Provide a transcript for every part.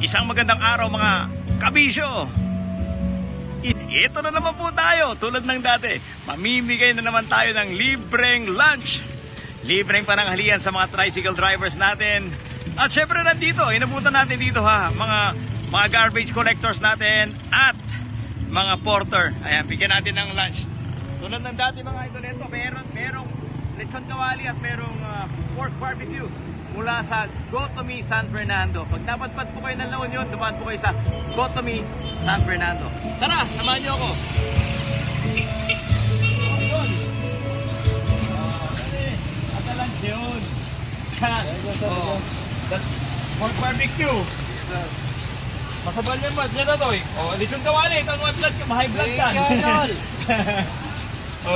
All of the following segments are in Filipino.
Isang magandang araw mga kabisyo. Ito na naman po tayo, tulad ng dati. Mamimigay na naman tayo ng libreng lunch. Libreng pananghalian sa mga tricycle drivers natin. At syempre nandito, inabutan natin dito ha, mga garbage collectors natin at mga porter. Ayan, bigyan natin ng lunch. Tulad ng dati mga idol, ito merong lechon kawali at merong pork barbecue mula sa Gotomi San Fernando. Pag napadpad po kayo ng La Union, dumaan po kayo sa Gotomi San Fernando. Tara, samahan niyo ako. Yun. At the lunch yun. Pork barbecue. Masabal yan ba? Yan na to eh. Lechon kawali. Ito ang blood ka. High blood ka.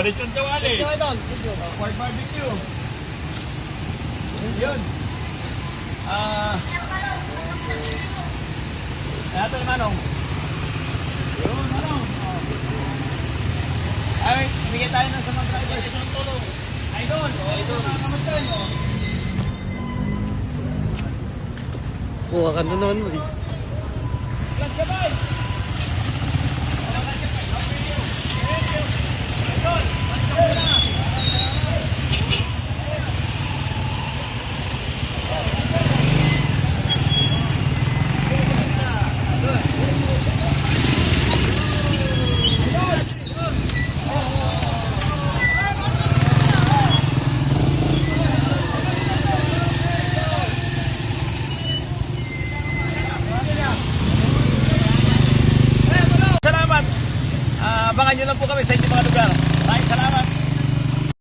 Lechon kawali. Pork barbecue. Yun. Ito yung manong. Yun, manong. Ay, bigyan tayo ng sa mga drivers. Idol. Idol. Kuha ka na naman mo. Let's go, bye.